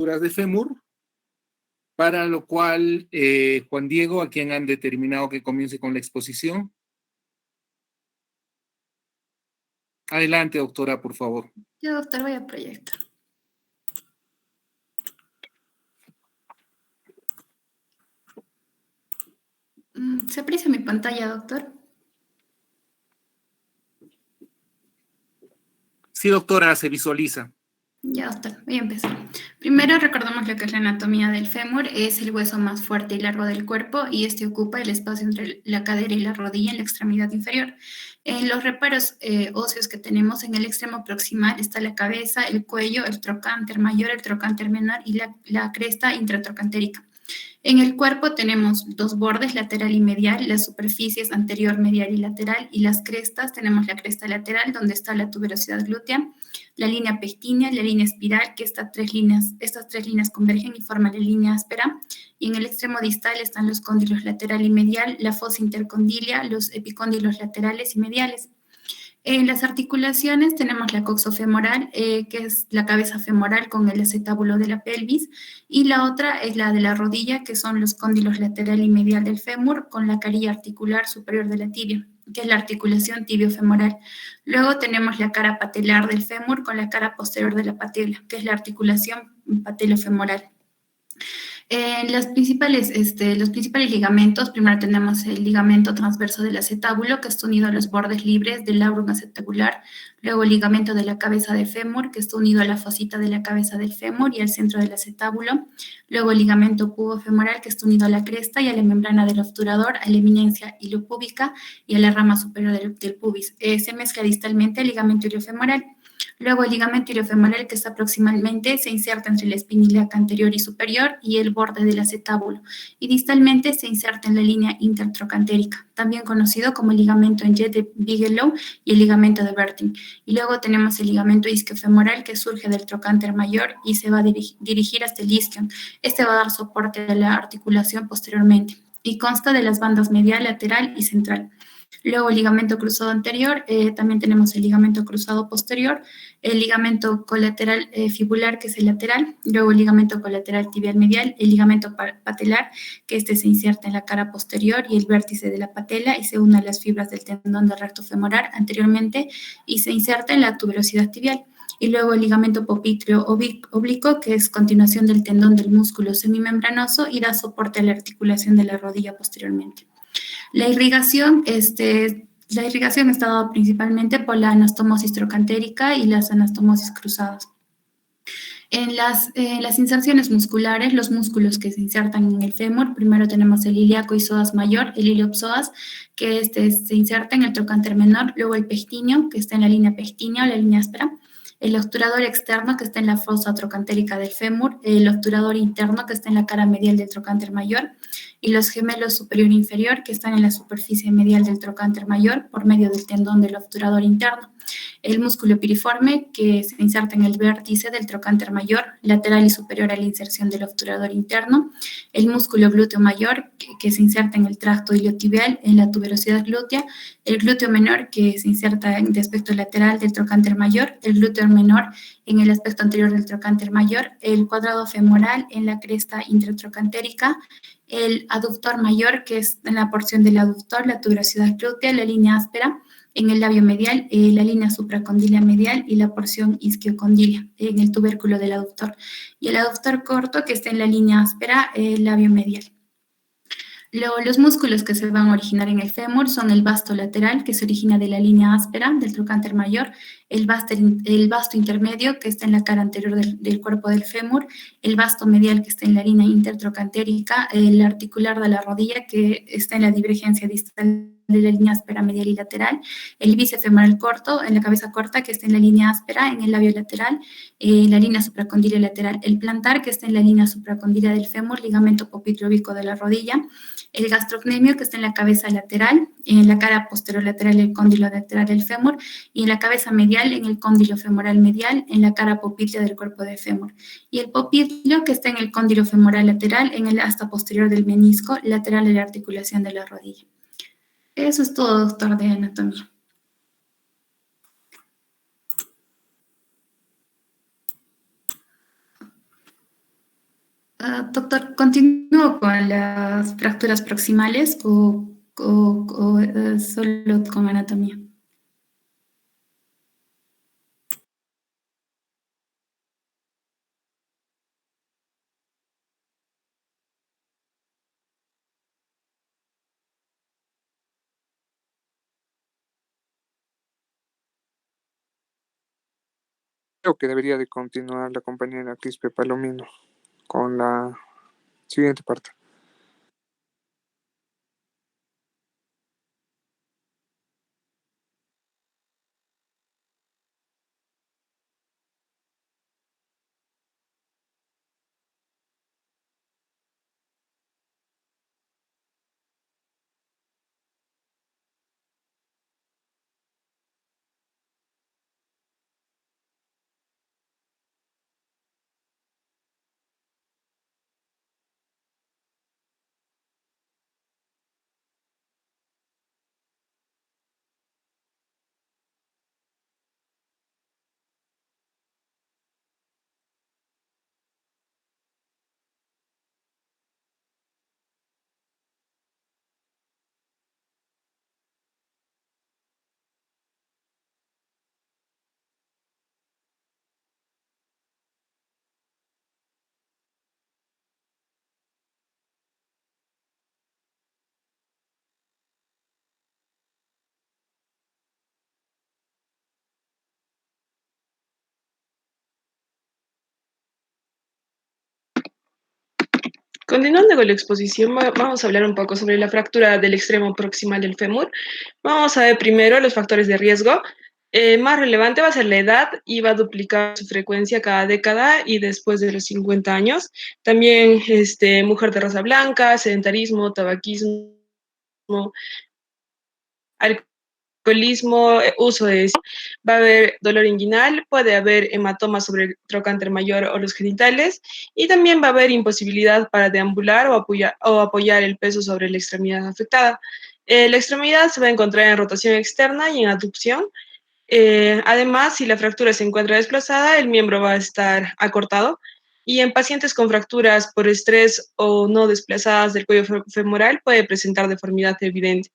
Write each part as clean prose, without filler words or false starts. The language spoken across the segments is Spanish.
de fémur, para lo cual, Juan Diego, a quien han determinado que comience con la exposición. Adelante, doctora, por favor. Yo, doctor, voy a proyectar. ¿Se aprecia mi pantalla, doctor? Sí, doctora, se visualiza. Ya, doctor, voy a empezar. Primero recordamos lo que es la anatomía del fémur. Es el hueso más fuerte y largo del cuerpo y este ocupa el espacio entre la cadera y la rodilla en la extremidad inferior. En los reparos óseos que tenemos en el extremo proximal está la cabeza, el cuello, el trocánter mayor, el trocánter menor y la cresta intratrocantérica. En el cuerpo tenemos dos bordes, lateral y medial, las superficies anterior, medial y lateral, y las crestas. Tenemos la cresta lateral, donde está la tuberosidad glútea, la línea pectínea, la línea espiral, que estas tres líneas convergen y forman la línea áspera, y en el extremo distal están los cóndilos lateral y medial, la fosa intercondilia, los epicóndilos laterales y mediales. En las articulaciones tenemos la coxofemoral, que es la cabeza femoral con el acetábulo de la pelvis, y la otra es la de la rodilla, que son los cóndilos lateral y medial del fémur con la carilla articular superior de la tibia, que es la articulación tibiofemoral. Luego tenemos la cara patelar del fémur con la cara posterior de la patela, que es la articulación patelofemoral. Los principales ligamentos, primero tenemos el ligamento transverso del acetábulo, que está unido a los bordes libres del labrum acetabular, luego el ligamento de la cabeza de fémur, que está unido a la fosita de la cabeza del fémur y al centro del acetábulo, luego el ligamento pubofemoral, que está unido a la cresta y a la membrana del obturador, a la eminencia ilopúbica y a la rama superior del pubis. Se mezcla distalmente el ligamento iliofemoral. Luego el ligamento iliofemoral, que está proximalmente, se inserta entre la espina ilíaca anterior y superior y el borde del acetábulo, y distalmente se inserta en la línea intertrocantérica, también conocido como el ligamento en Y de Bigelow y el ligamento de Bertin. Y luego tenemos el ligamento isquiofemoral, que surge del trocánter mayor y se va a dirigir hasta el isquion. Este va a dar soporte a la articulación posteriormente y consta de las bandas medial, lateral y central. Luego el ligamento cruzado anterior, también tenemos el ligamento cruzado posterior, el ligamento colateral fibular, que es el lateral, luego el ligamento colateral tibial medial, el ligamento patelar, que este se inserta en la cara posterior y el vértice de la patela y se une a las fibras del tendón del recto femoral anteriormente y se inserta en la tuberosidad tibial. Y luego el ligamento popliteo oblicuo, que es continuación del tendón del músculo semimembranoso y da soporte a la articulación de la rodilla posteriormente. La irrigación está dada principalmente por la anastomosis trocantérica y las anastomosis cruzadas. En las inserciones musculares, los músculos que se insertan en el fémur, primero tenemos el ilíaco y psoas mayor, el iliopsoas, que se inserta en el trocánter menor, luego el pectíneo, que está en la línea pectínea o la línea áspera, el obturador externo, que está en la fosa trocantérica del fémur, el obturador interno, que está en la cara medial del trocánter mayor, y los gemelos superior e inferior, que están en la superficie medial del trocánter mayor por medio del tendón del obturador interno. El músculo piriforme, que se inserta en el vértice del trocánter mayor, lateral y superior a la inserción del obturador interno. El músculo glúteo mayor, que se inserta en el tracto iliotibial, en la tuberosidad glútea. El glúteo menor, que se inserta en el aspecto lateral del trocánter mayor. El glúteo menor en el aspecto anterior del trocánter mayor. El cuadrado femoral en la cresta intratrocantérica. El aductor mayor, que es en la porción del aductor, la tuberosidad glútea, la línea áspera, en el labio medial, la línea supracondilia medial y la porción isquiocondilia en el tubérculo del aductor. Y el aductor corto, que está en la línea áspera, el labio medial. Luego, los músculos que se van a originar en el fémur son el vasto lateral, que se origina de la línea áspera del trocánter mayor, el vasto intermedio, que está en la cara anterior del cuerpo del fémur, el vasto medial, que está en la línea intertrocantérica, el articular de la rodilla, que está en la divergencia distal de la línea áspera medial y lateral, el bíceps femoral corto, en la cabeza corta, que está en la línea áspera, en el labio lateral, la línea supracondilia lateral, el plantar, que está en la línea supracondilia del fémur, ligamento popliteobico de la rodilla, el gastrocnemio, que está en la cabeza lateral, en la cara posterior lateral, el cóndilo lateral del fémur, y en la cabeza medial, en el cóndilo femoral medial, en la cara poplitea del cuerpo del fémur. Y el popliteo, que está en el cóndilo femoral lateral, en el asta posterior del menisco, lateral de la articulación de la rodilla. Eso es todo, doctor, de anatomía. Doctor, ¿continúo con las fracturas proximales o solo con anatomía? Creo que debería de continuar la compañera Quispe Palomino con la siguiente parte. Continuando con la exposición, vamos a hablar un poco sobre la fractura del extremo proximal del fémur. Vamos a ver primero los factores de riesgo. Más relevante va a ser la edad y va a duplicar su frecuencia cada década y después de los 50 años. También mujer de raza blanca, sedentarismo, tabaquismo, alcoholismo, uso de... Va a haber dolor inguinal, puede haber hematoma sobre el trocánter mayor o los genitales y también va a haber imposibilidad para deambular o apoyar el peso sobre la extremidad afectada. La extremidad se va a encontrar en rotación externa y en aducción. Además, si la fractura se encuentra desplazada, el miembro va a estar acortado. Y en pacientes con fracturas por estrés o no desplazadas del cuello femoral puede presentar deformidad evidente.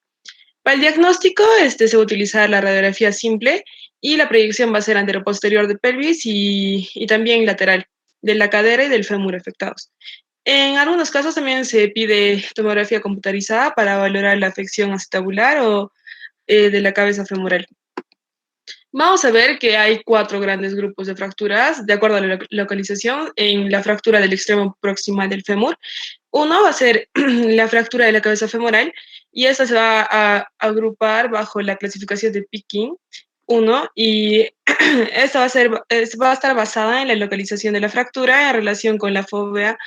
Para el diagnóstico, se va a utilizar la radiografía simple y la proyección va a ser anteroposterior de pelvis y también lateral de la cadera y del fémur afectados. En algunos casos también se pide tomografía computarizada para valorar la afección acetabular o de la cabeza femoral. Vamos a ver que hay 4 grandes grupos de fracturas de acuerdo a la localización en la fractura del extremo proximal del fémur. Uno va a ser la fractura de la cabeza femoral y esta se va a agrupar bajo la clasificación de Peking 1 y esta va a estar basada en la localización de la fractura en relación con la fóvea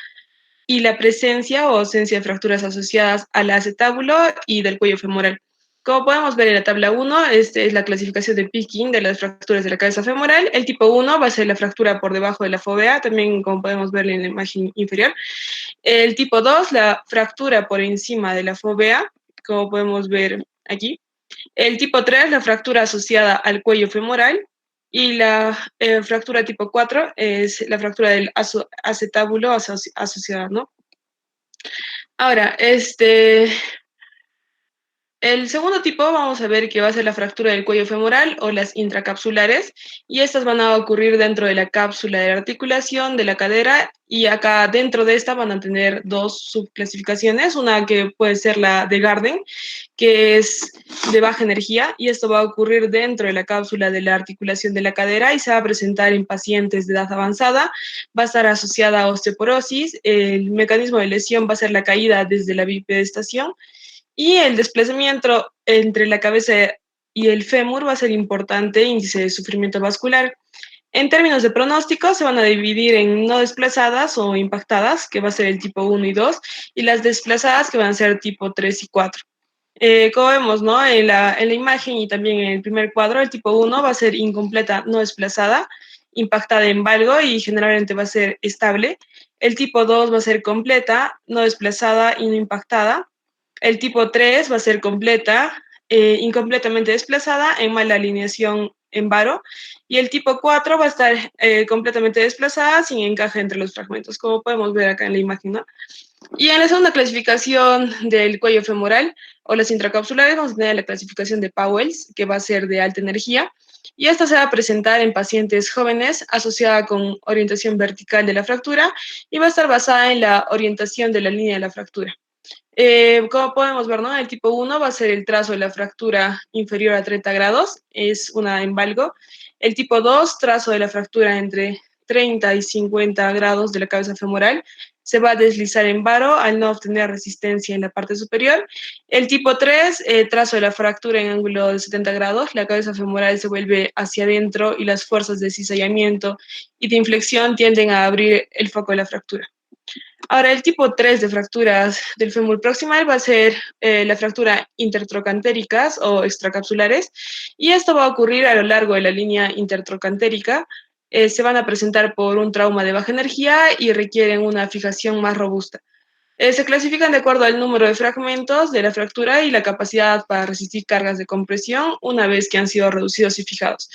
y la presencia o ausencia de fracturas asociadas al acetábulo y del cuello femoral. Como podemos ver en la tabla 1, esta es la clasificación de Peking de las fracturas de la cabeza femoral. El tipo 1 va a ser la fractura por debajo de la fóvea, también como podemos ver en la imagen inferior. El tipo 2, la fractura por encima de la fóvea, como podemos ver aquí. El tipo 3, la fractura asociada al cuello femoral. Y la fractura tipo 4 es la fractura del acetábulo asociada, ¿no? Ahora, el segundo tipo vamos a ver que va a ser la fractura del cuello femoral o las intracapsulares y estas van a ocurrir dentro de la cápsula de la articulación de la cadera y acá dentro de esta van a tener 2 subclasificaciones, una que puede ser la de Garden, que es de baja energía y esto va a ocurrir dentro de la cápsula de la articulación de la cadera y se va a presentar en pacientes de edad avanzada, va a estar asociada a osteoporosis, el mecanismo de lesión va a ser la caída desde la bipedestación y el desplazamiento entre la cabeza y el fémur va a ser importante índice de sufrimiento vascular. En términos de pronóstico, se van a dividir en no desplazadas o impactadas, que va a ser el tipo 1 y 2, y las desplazadas, que van a ser tipo 3 y 4. Como vemos, ¿no? En la imagen y también en el primer cuadro, el tipo 1 va a ser incompleta, no desplazada, impactada en valgo y generalmente va a ser estable. El tipo 2 va a ser completa, no desplazada y no impactada. El tipo 3 va a ser completa, incompletamente desplazada, en mala alineación en varo, y el tipo 4 va a estar completamente desplazada sin encaje entre los fragmentos, como podemos ver acá en la imagen, ¿no? Y en la segunda clasificación del cuello femoral o las intracapsulares vamos a tener la clasificación de Powells, que va a ser de alta energía, y esta se va a presentar en pacientes jóvenes asociada con orientación vertical de la fractura y va a estar basada en la orientación de la línea de la fractura. Como podemos ver, ¿no? El tipo 1 va a ser el trazo de la fractura inferior a 30 grados, es una en valgo. El tipo 2, trazo de la fractura entre 30 y 50 grados de la cabeza femoral, se va a deslizar en varo al no obtener resistencia en la parte superior. El tipo 3, trazo de la fractura en ángulo de 70 grados, la cabeza femoral se vuelve hacia adentro y las fuerzas de cizallamiento y de inflexión tienden a abrir el foco de la fractura. Ahora, el tipo 3 de fracturas del fémur proximal va a ser la fractura intertrocantéricas o extracapsulares, y esto va a ocurrir a lo largo de la línea intertrocantérica. Se van a presentar por un trauma de baja energía y requieren una fijación más robusta. Se clasifican de acuerdo al número de fragmentos de la fractura y la capacidad para resistir cargas de compresión una vez que han sido reducidos y fijados.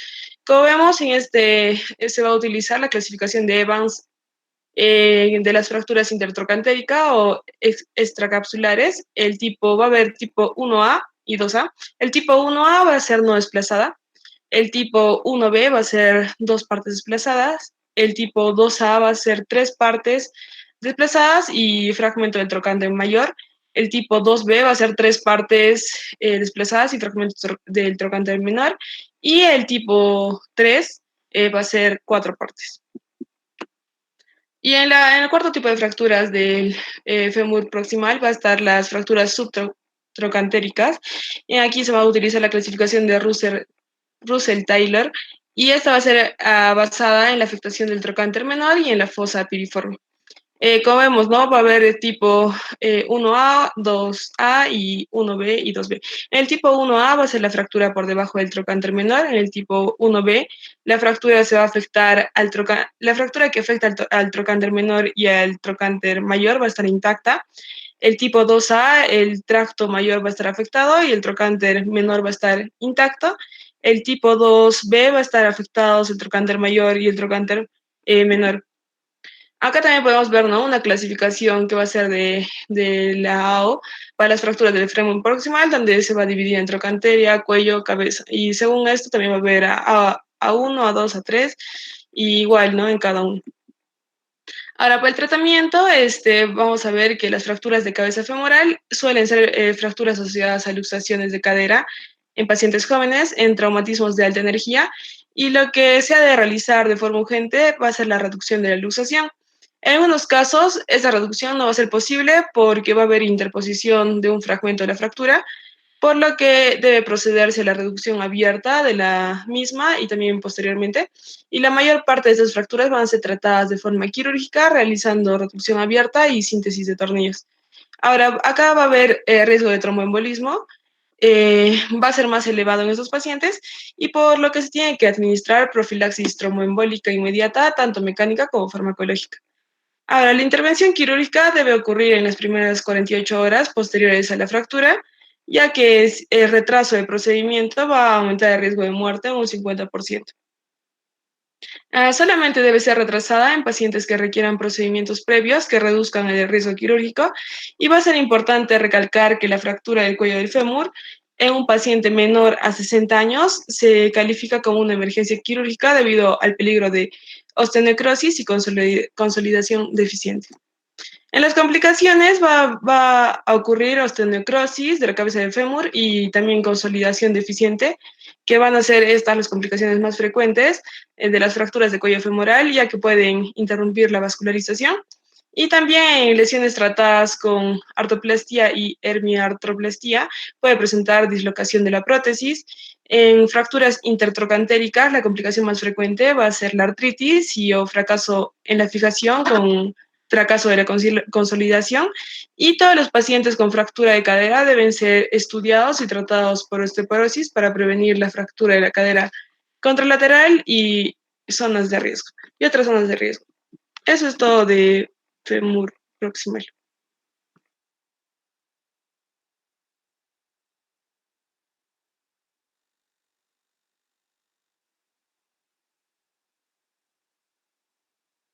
Como vemos, en se va a utilizar la clasificación de Evans de las fracturas intertrocantéricas o extracapsulares. El tipo va a haber tipo 1A y 2A. El tipo 1A va a ser no desplazada. El tipo 1B va a ser dos partes desplazadas. El tipo 2A va a ser tres partes desplazadas y fragmento del trocánter mayor. El tipo 2B va a ser tres partes desplazadas y fragmento del trocánter menor. Y el tipo 3 va a ser cuatro partes. Y en el cuarto tipo de fracturas del fémur proximal va a estar las fracturas subtrocantéricas. Y aquí se va a utilizar la clasificación de Russell-Taylor, y esta va a ser basada en la afectación del trocánter menor y en la fosa piriforme. Como vemos, ¿no? Va a haber el tipo 1A, 2A y 1B y 2B. En el tipo 1A va a ser la fractura por debajo del trocánter menor. En el tipo 1B, la fractura se va a afectar la fractura que afecta al trocánter menor y al trocánter mayor va a estar intacta. El tipo 2A, el tracto mayor va a estar afectado y el trocánter menor va a estar intacto. El tipo 2B va a estar afectados el trocánter mayor y el trocánter menor. Acá también podemos ver, ¿no? Una clasificación que va a ser de la AO para las fracturas del fémur proximal, donde se va a dividir en trocanteria, cuello, cabeza. Y según esto también va a haber A1, A2, A3, y igual, ¿no? En cada uno. Ahora, para el tratamiento, vamos a ver que las fracturas de cabeza femoral suelen ser fracturas asociadas a luxaciones de cadera en pacientes jóvenes, en traumatismos de alta energía, y lo que se ha de realizar de forma urgente va a ser la reducción de la luxación. En algunos casos, esa reducción no va a ser posible porque va a haber interposición de un fragmento de la fractura, por lo que debe procederse a la reducción abierta de la misma y también posteriormente. Y la mayor parte de estas fracturas van a ser tratadas de forma quirúrgica, realizando reducción abierta y síntesis de tornillos. Ahora, acá va a haber riesgo de tromboembolismo, va a ser más elevado en estos pacientes, y por lo que se tiene que administrar profilaxis tromboembólica inmediata, tanto mecánica como farmacológica. Ahora, la intervención quirúrgica debe ocurrir en las primeras 48 horas posteriores a la fractura, ya que el retraso del procedimiento va a aumentar el riesgo de muerte en un 50%. Solamente debe ser retrasada en pacientes que requieran procedimientos previos que reduzcan el riesgo quirúrgico, y va a ser importante recalcar que la fractura del cuello del fémur en un paciente menor a 60 años se califica como una emergencia quirúrgica debido al peligro de osteonecrosis y consolidación deficiente. En las complicaciones va a ocurrir osteonecrosis de la cabeza del fémur y también consolidación deficiente, que van a ser estas las complicaciones más frecuentes de las fracturas de cuello femoral, ya que pueden interrumpir la vascularización. Y también lesiones tratadas con artroplastia y herniartroplastia puede presentar dislocación de la prótesis. En fracturas intertrocantéricas, la complicación más frecuente va a ser la artritis y o fracaso en la fijación con fracaso de la consolidación, y todos los pacientes con fractura de cadera deben ser estudiados y tratados por osteoporosis para prevenir la fractura de la cadera contralateral y zonas de riesgo y otras zonas de riesgo. Eso es todo de fémur proximal.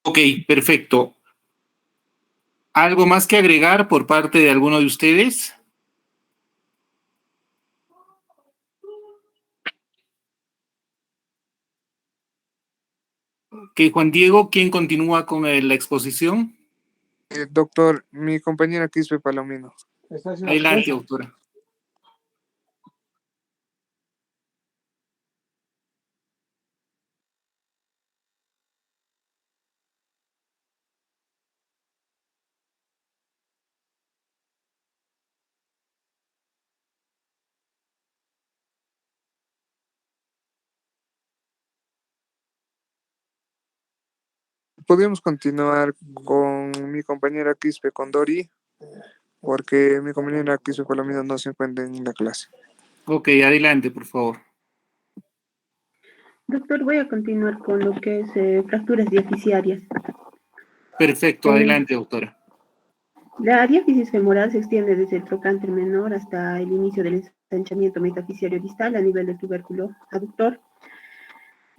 Ok, perfecto. ¿Algo más que agregar por parte de alguno de ustedes? Ok, Juan Diego, ¿quién continúa con la exposición? Doctor, mi compañera Quispe Palomino. Adelante, doctora. Podríamos continuar con mi compañera Quispe, con Dori, porque mi compañera Quispe Palomino no se encuentra en la clase. Ok, adelante, por favor. Doctor, voy a continuar con lo que es fracturas diaficiarias. Perfecto, adelante, doctora. La diáfisis femoral se extiende desde el trocánter menor hasta el inicio del ensanchamiento metafisiario distal a nivel del tubérculo aductor.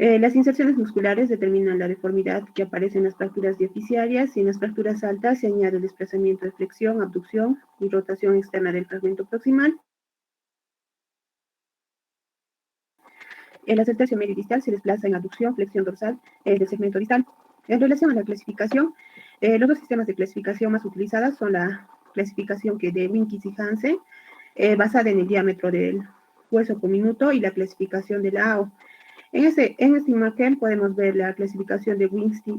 Las inserciones musculares determinan la deformidad que aparece en las fracturas diaficiarias y en las fracturas altas se añade el desplazamiento de flexión, abducción y rotación externa del fragmento proximal. El acertercio medio distal se desplaza en aducción, flexión dorsal del segmento distal. En relación a la clasificación, los dos sistemas de clasificación más utilizadas son la clasificación de Winkis y Hansen, basada en el diámetro del hueso cominuto, y la clasificación de la AO. En este imagen podemos ver la clasificación de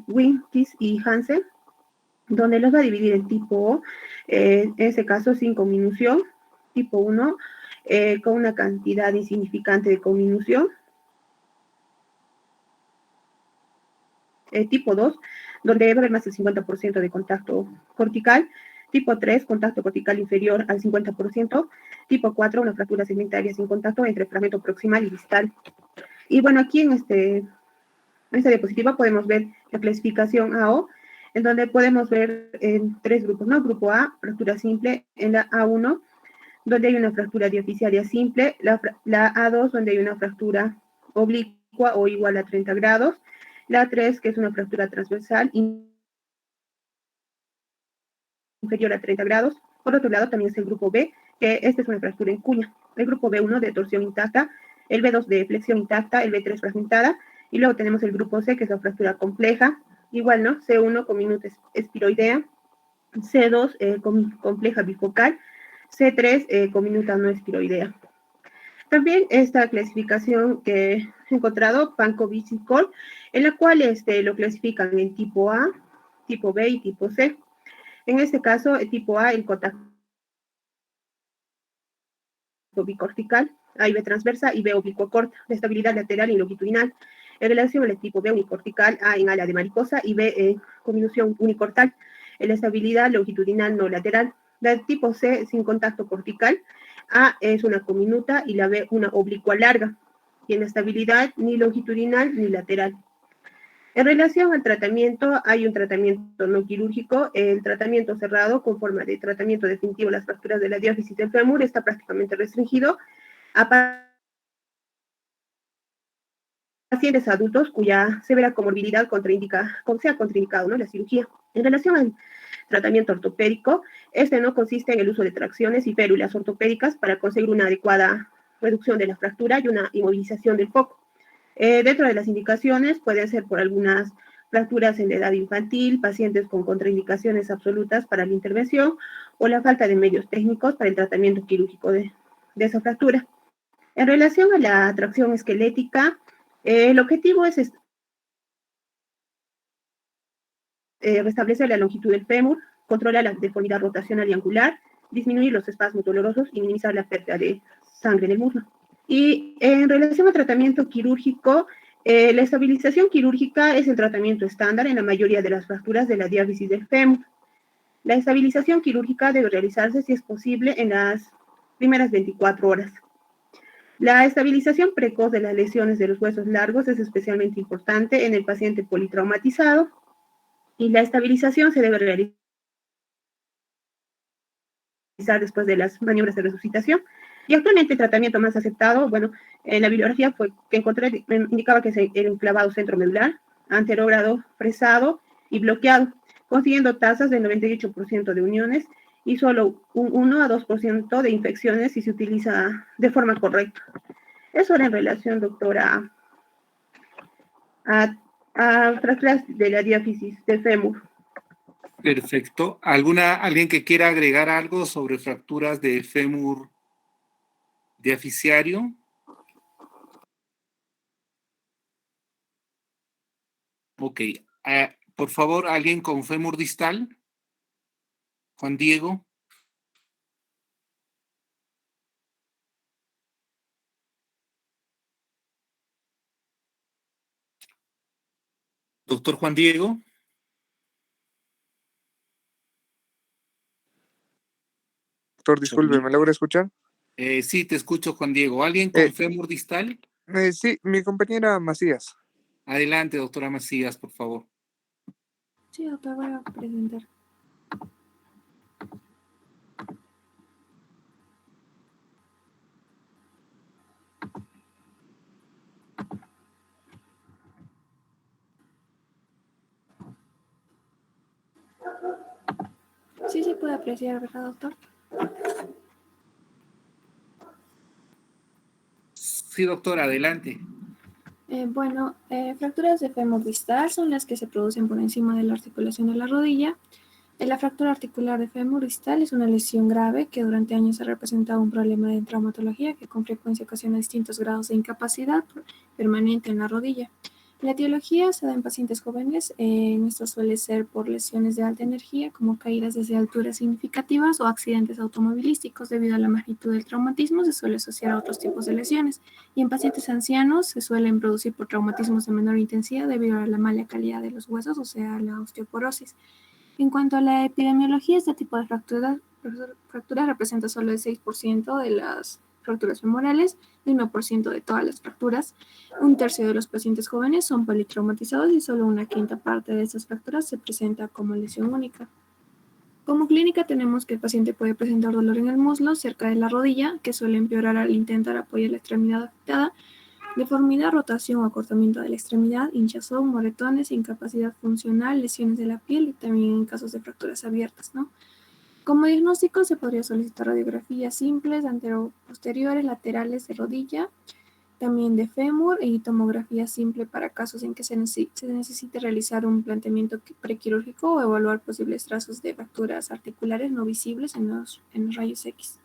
Winkis y Hansen, donde los va a dividir en tipo O, en ese caso sin conminución, tipo 1, con una cantidad insignificante de conminución, tipo 2, donde va a haber más del 50% de contacto cortical, tipo 3, contacto cortical inferior al 50%, tipo 4, una fractura segmentaria sin contacto entre fragmento proximal y distal. Y bueno, aquí en esta diapositiva podemos ver la clasificación AO, en donde podemos ver en tres grupos, ¿no? Grupo A, fractura simple, en la A1, donde hay una fractura diaficiaria simple, la A2, donde hay una fractura oblicua o igual a 30 grados, la 3, que es una fractura transversal inferior a 30 grados. Por otro lado, también es el grupo B, que esta es una fractura en cuña. El grupo B1 de torsión intacta, el B2 de flexión intacta, el B3 fragmentada, y luego tenemos el grupo C, que es la fractura compleja, igual, ¿no? C1 con minuta espiroidea, C2 compleja bifocal, C3 con minuta no espiroidea. También esta clasificación que he encontrado, Pankovic y Cole, en la cual lo clasifican en tipo A, tipo B y tipo C. En este caso, el tipo A, el contacto bicortical, A y B transversa y B oblicuo corta, la estabilidad lateral y longitudinal. En relación al tipo B unicortical, A en ala de mariposa y B conminución unicortal, la estabilidad longitudinal no lateral. La tipo C sin contacto cortical, A es una cominuta y la B una oblicua larga, y en la estabilidad ni longitudinal ni lateral. En relación al tratamiento, hay un tratamiento no quirúrgico. El tratamiento cerrado con forma de tratamiento definitivo de las fracturas de la diáfisis del fémur está prácticamente restringido a pacientes adultos cuya severa comorbilidad sea contraindicado, ¿no?, la cirugía. En relación al tratamiento ortopédico, no consiste en el uso de tracciones y férulas ortopédicas para conseguir una adecuada reducción de la fractura y una inmovilización del foco. Dentro de las indicaciones pueden ser por algunas fracturas en la edad infantil, pacientes con contraindicaciones absolutas para la intervención o la falta de medios técnicos para el tratamiento quirúrgico de esa fractura. En relación a la tracción esquelética, el objetivo es restablecer la longitud del fémur, controlar la deformidad rotacional y angular, disminuir los espasmos dolorosos y minimizar la pérdida de sangre en el muslo. Y en relación al tratamiento quirúrgico, la estabilización quirúrgica es el tratamiento estándar en la mayoría de las fracturas de la diáfisis del fémur. La estabilización quirúrgica debe realizarse, si es posible, en las primeras 24 horas. La estabilización precoz de las lesiones de los huesos largos es especialmente importante en el paciente politraumatizado, y la estabilización se debe realizar después de las maniobras de resucitación. Y actualmente el tratamiento más aceptado, bueno, en la bibliografía que encontré indicaba que es el enclavado centromedular, anterogrado fresado y bloqueado, consiguiendo tasas del 98% de uniones y solo un 1 a 2% de infecciones si se utiliza de forma correcta. Eso era en relación, doctora, a fracturas de la diáfisis del fémur. Perfecto. ¿Alguien que quiera agregar algo sobre fracturas de fémur diaficiario? Ok. Por favor, ¿alguien con fémur distal? Juan Diego. Doctor Juan Diego. Doctor, disculpe, ¿me logra escuchar? Sí, te escucho, Juan Diego. ¿Alguien con fémur distal? Sí, mi compañera Macías. Adelante, doctora Macías, por favor. Sí, doctor, voy a presentar. Sí, se puede apreciar, ¿verdad, doctor? Sí, doctora, adelante. Fracturas de fémur distal son las que se producen por encima de la articulación de la rodilla. La fractura articular de fémur distal es una lesión grave que durante años ha representado un problema de traumatología que con frecuencia ocasiona distintos grados de incapacidad permanente en la rodilla. La etiología se da en pacientes jóvenes. Esto suele ser por lesiones de alta energía, como caídas desde alturas significativas o accidentes automovilísticos. Debido a la magnitud del traumatismo, se suele asociar a otros tipos de lesiones. Y en pacientes ancianos se suelen producir por traumatismos de menor intensidad debido a la mala calidad de los huesos, o sea, la osteoporosis. En cuanto a la epidemiología, este tipo de fracturas representa solo el 6% de las fracturas femorales, el 1% de todas las fracturas. Un tercio de los pacientes jóvenes son politraumatizados y solo una quinta parte de estas fracturas se presenta como lesión única. Como clínica tenemos que el paciente puede presentar dolor en el muslo cerca de la rodilla, que suele empeorar al intentar apoyar la extremidad afectada, deformidad, rotación o acortamiento de la extremidad, hinchazón, moretones, incapacidad funcional, lesiones de la piel y también en casos de fracturas abiertas, ¿no? Como diagnóstico se podría solicitar radiografías simples, antero-posteriores, laterales de rodilla, también de fémur y tomografía simple para casos en que se necesite realizar un planteamiento prequirúrgico o evaluar posibles trazos de fracturas articulares no visibles en los rayos X.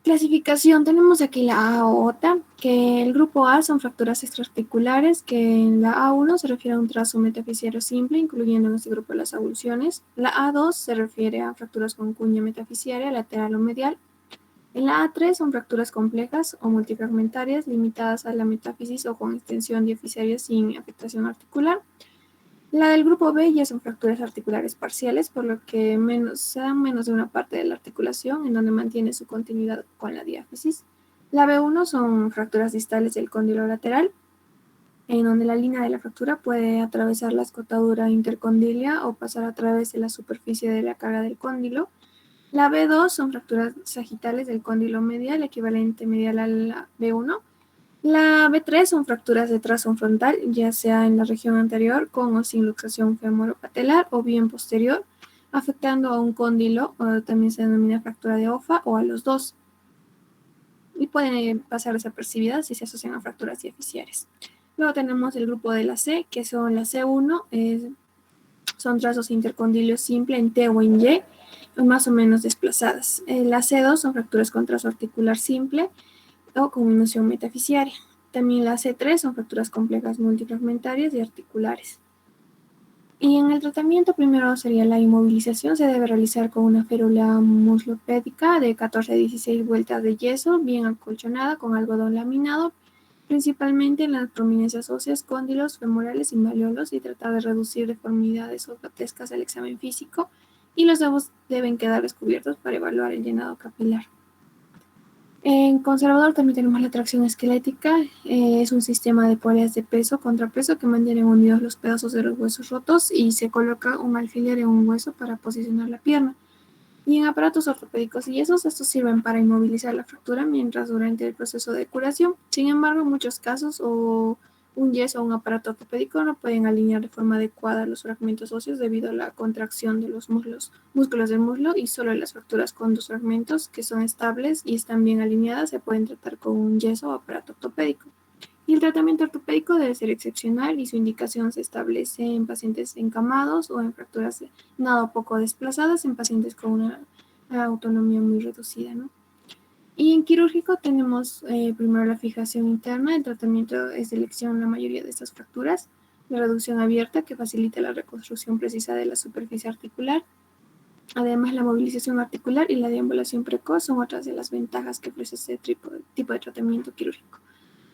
Clasificación, tenemos aquí la aorta, que el grupo A son fracturas extraarticulares, que en la A1 se refiere a un trazo metafisiario simple, incluyendo en este grupo las avulsiones. La A2 se refiere a fracturas con cuña metafisiaria lateral o medial. En la A3 son fracturas complejas o multifragmentarias, limitadas a la metáfisis o con extensión diafisaria sin afectación articular. La del grupo B ya son fracturas articulares parciales, por lo que se dan menos de una parte de la articulación, en donde mantiene su continuidad con la diáfisis. La B1 son fracturas distales del cóndilo lateral, en donde la línea de la fractura puede atravesar la escotadura intercondilia o pasar a través de la superficie de la carga del cóndilo. La B2 son fracturas sagitales del cóndilo medial, equivalente medial a la B1. La B3 son fracturas de trazo frontal, ya sea en la región anterior con o sin luxación femoropatelar o bien posterior, afectando a un cóndilo, o también se denomina fractura de OFA, o a los dos. Y pueden pasar desapercibidas si se asocian a fracturas diaficiares. Luego tenemos el grupo de la C, que son la C1, son trazos intercondilios simple en T o en Y, más o menos desplazadas. La C2 son fracturas con trazo articular simple o con noción metafisiaria. También la C3 son fracturas complejas multifragmentarias y articulares. Y en el tratamiento primero sería la inmovilización. Se debe realizar con una férula muslopédica de 14 a 16 vueltas de yeso, bien acolchonada con algodón laminado, principalmente en las prominencias óseas, cóndilos, femorales y malleolos, y tratar de reducir deformidades o grotescas del examen físico, y los dedos deben quedar descubiertos para evaluar el llenado capilar. En conservador también tenemos la tracción esquelética. Es un sistema de poleas de peso contrapeso que mantienen unidos los pedazos de los huesos rotos y se coloca un alfiler en un hueso para posicionar la pierna. Y en aparatos ortopédicos y estos sirven para inmovilizar la fractura mientras durante el proceso de curación. Sin embargo, en muchos casos o un yeso o un aparato ortopédico no pueden alinear de forma adecuada los fragmentos óseos debido a la contracción de los músculos del muslo, y solo las fracturas con dos fragmentos que son estables y están bien alineadas se pueden tratar con un yeso o aparato ortopédico. Y el tratamiento ortopédico debe ser excepcional y su indicación se establece en pacientes encamados o en fracturas nada o poco desplazadas en pacientes con una autonomía muy reducida, ¿no? Y en quirúrgico tenemos primero la fijación interna. El tratamiento es de elección en la mayoría de estas fracturas. La reducción abierta, que facilita la reconstrucción precisa de la superficie articular. Además, la movilización articular y la deambulación precoz son otras de las ventajas que ofrece este tipo de tratamiento quirúrgico.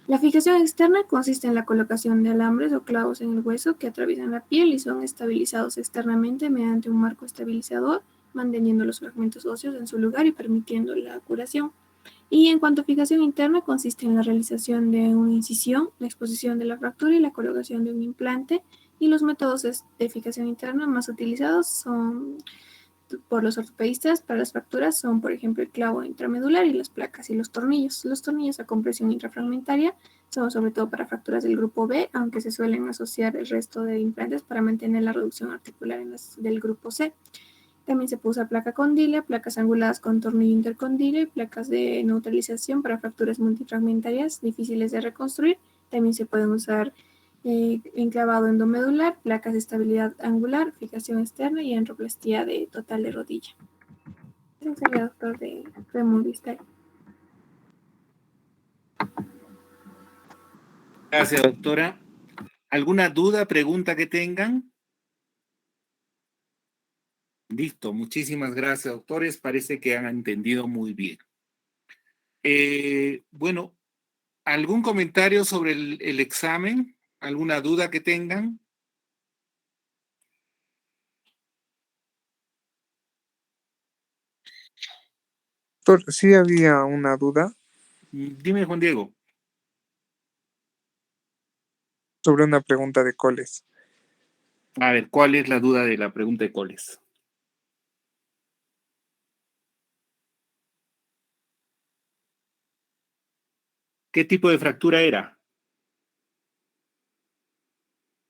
La fijación externa consiste en la colocación de alambres o clavos en el hueso que atraviesan la piel y son estabilizados externamente mediante un marco estabilizador, manteniendo los fragmentos óseos en su lugar y permitiendo la curación. Y en cuanto a fijación interna, consiste en la realización de una incisión, la exposición de la fractura y la colocación de un implante. Y los métodos de fijación interna más utilizados son por los ortopedistas para las fracturas son, por ejemplo, el clavo intramedular y las placas y los tornillos. Los tornillos a compresión intrafragmentaria son sobre todo para fracturas del grupo B, aunque se suelen asociar el resto de implantes para mantener la reducción articular en las del grupo C. También se puede usar placa condyle, placas anguladas con tornillo intercondyle y placas de neutralización para fracturas multifragmentarias difíciles de reconstruir. También se pueden usar enclavado endomedular, placas de estabilidad angular, fijación externa y antroplastía de total de rodilla. Ese es el doctor de fémur distal. Gracias, doctora. ¿Alguna duda, pregunta que tengan? Listo, muchísimas gracias, doctores. Parece que han entendido muy bien. Bueno, ¿algún comentario sobre el examen? ¿Alguna duda que tengan? Doctor, sí había una duda Dime, Juan Diego. sobre una pregunta de Coles. A ver, ¿cuál es la duda de la pregunta de Coles? ¿Qué tipo de fractura era?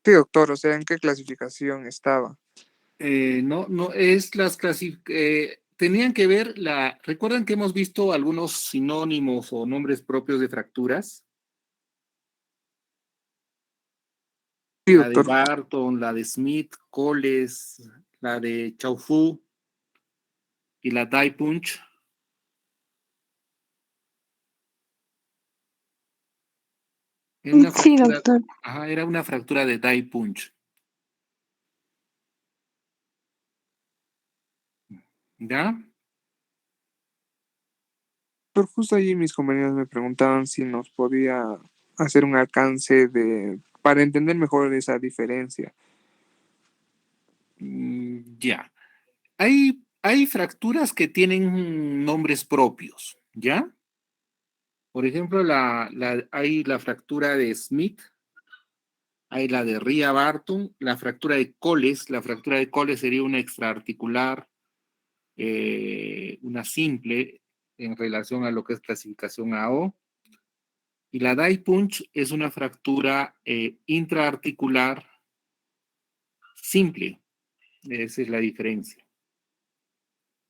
Sí, doctor, o sea, ¿en qué clasificación estaba? No es tenían que ver ¿recuerdan que hemos visto algunos sinónimos o nombres propios de fracturas? Sí, La de doctor. Barton, la de Smith, Coles, la de Chaufú y la Die Punch. Era una Sí, fractura, doctor. era una fractura de Die Punch. ¿Ya? Doctor, justo allí mis compañeros me preguntaban si nos podía hacer un alcance para entender mejor esa diferencia. Ya. Hay fracturas que tienen nombres propios, ¿ya? Por ejemplo, hay la fractura de Smith, hay la de Ria Barton, la fractura de Coles. La fractura de Coles sería una extraarticular, una simple en relación a lo que es clasificación AO. Y la Die Punch es una fractura intraarticular simple. Esa es la diferencia.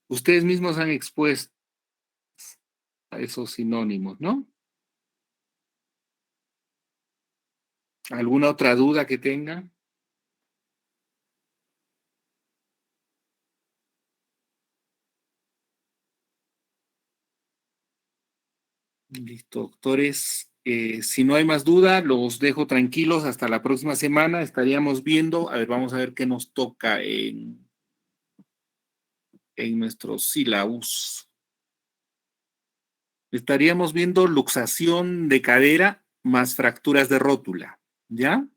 Ustedes mismos han expuesto a esos sinónimos, ¿no? ¿Alguna otra duda que tengan? Listo, doctores. Si no hay más duda, los dejo tranquilos hasta la próxima semana. Estaríamos viendo, a ver, vamos a ver qué nos toca en nuestro sílabus. Estaríamos viendo luxación de cadera más fracturas de rótula, ¿ya?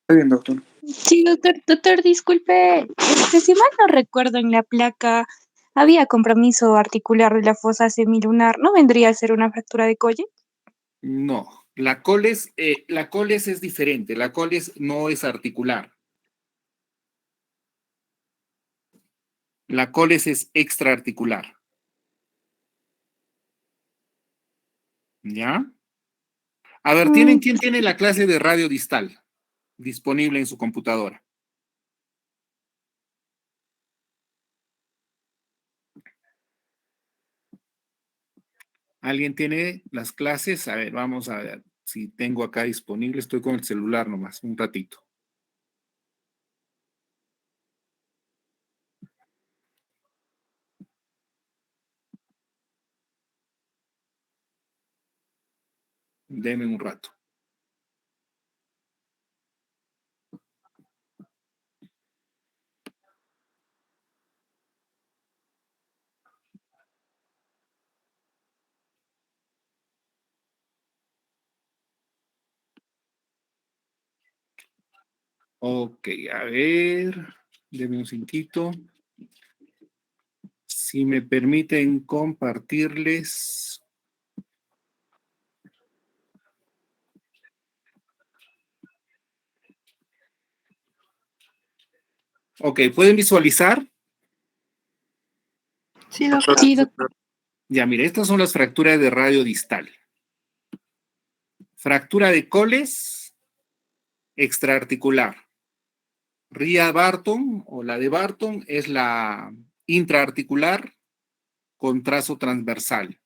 Está bien, doctor. Sí, doctor. Doctor, disculpe, si mal no recuerdo, en la placa había compromiso articular de la fosa semilunar. ¿No vendría a ser una fractura de Colle? No, la coles es diferente, la coles no es articular. La coles es extraarticular. ¿Ya? A ver, ¿quién tiene la clase de radio distal disponible en su computadora? ¿Alguien tiene las clases? A ver, vamos a ver si tengo acá disponible. Estoy con el celular nomás, un ratito. Deme un rato. Ok, a ver, deme un cinquito. Si me permiten compartirles. Ok, ¿pueden visualizar? Sí, doctor. Sí, doctor. Ya, mire, estas son las fracturas de radio distal. Fractura de Coles, extraarticular. Ría Barton o la de Barton es la intraarticular con trazo transversal.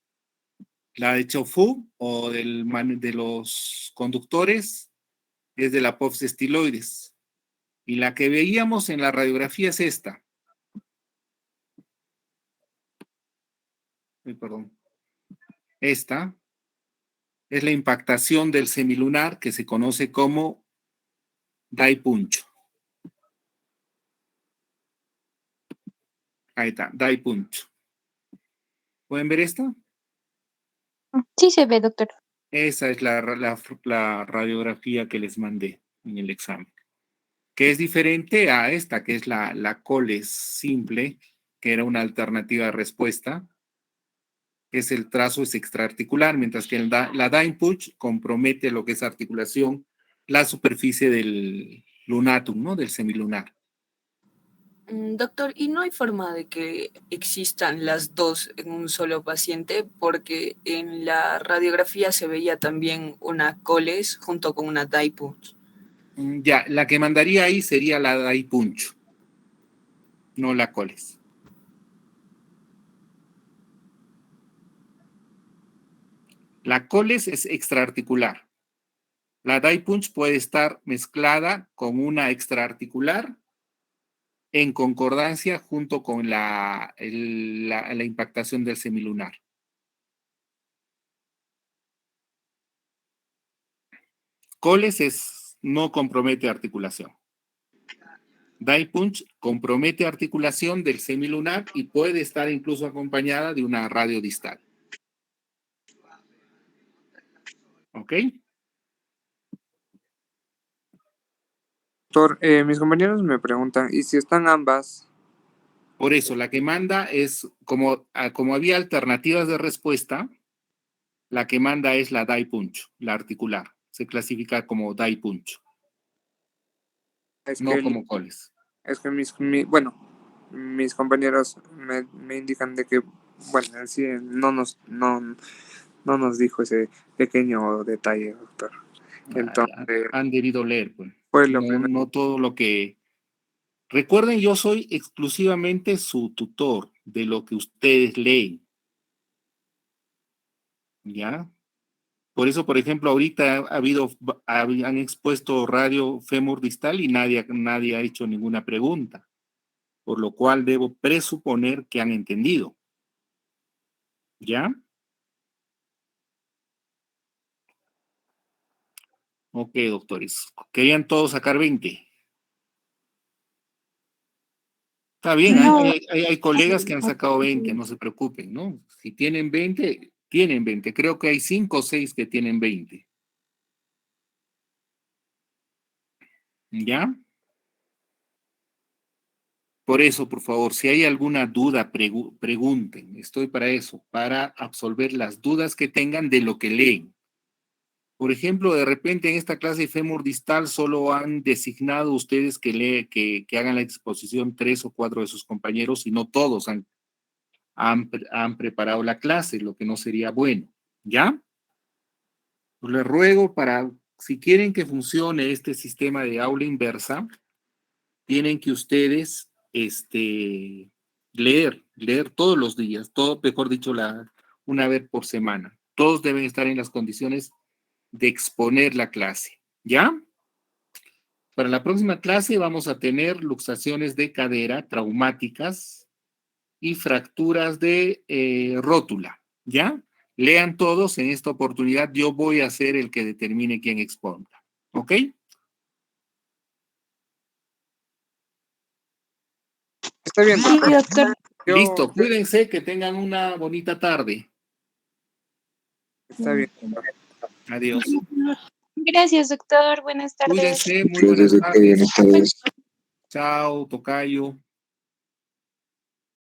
La de Chauffeur o de los conductores es de la apófisis estiloides. Y la que veíamos en la radiografía es esta. Perdón. Esta es la impactación del semilunar que se conoce como daipuncho. Ahí está, daipuncho. ¿Pueden ver esta? Sí se ve, doctor. Esa es la radiografía que les mandé en el examen, que es diferente a esta, que es la Coles simple, que era una alternativa de respuesta. El trazo es extraarticular, mientras que la Dine-Punch compromete lo que es articulación, la superficie del lunatum, ¿no? Del semilunar. Doctor, ¿y no hay forma de que existan las dos en un solo paciente? Porque en la radiografía se veía también una Coles junto con una Daipunch. Ya, la que mandaría ahí sería la Dine-Punch, no la Coles. La Coles es extraarticular. La Dine-Punch puede estar mezclada con una extraarticular en concordancia junto con la impactación del semilunar. Coles no compromete articulación. Dine-Punch compromete articulación del semilunar y puede estar incluso acompañada de una radio distal. ¿Ok? Doctor, mis compañeros me preguntan, ¿y si están ambas? Por eso, la que manda es, como había alternativas de respuesta, la que manda es la Dine-Punch, la articular. Se clasifica como Dine-Punch, no como Coles. Es que mis compañeros me indican de que, bueno, sí, no nos dijo ese pequeño detalle, doctor. Entonces, Han debido leer, pues. fue lo primero. No todo lo que... Recuerden, yo soy exclusivamente su tutor de lo que ustedes leen. ¿Ya? Por eso, por ejemplo, ahorita han expuesto radio fémur distal y nadie ha hecho ninguna pregunta, por lo cual debo presuponer que han entendido. ¿Ya? Ok, doctores. ¿Querían todos sacar 20? Está bien, No. hay colegas que han sacado 20, no se preocupen, ¿no? Si tienen 20, tienen 20. Creo que hay 5 o 6 que tienen 20. ¿Ya? Por eso, por favor, si hay alguna duda, pregunten. Estoy para eso, para absolver las dudas que tengan de lo que leen. Por ejemplo, de repente en esta clase de fémur distal solo han designado ustedes que hagan la exposición 3 o 4 de sus compañeros y no todos han preparado la clase, lo que no sería bueno. ¿Ya? Les ruego si quieren que funcione este sistema de aula inversa, tienen que ustedes leer todos los días, mejor dicho, una vez por semana. Todos deben estar en las condiciones de exponer la clase, ¿ya? Para la próxima clase vamos a tener luxaciones de cadera traumáticas y fracturas de rótula, ¿ya? Lean todos en esta oportunidad. Yo voy a ser el que determine quién exponga, ¿ok? Está bien, Sí, doctor. doctor. Listo, cuídense, que tengan una bonita tarde. Está bien. Adiós. Gracias, doctor. Buenas tardes. Cuídense, muy buenas tardes. Chao, tocayo.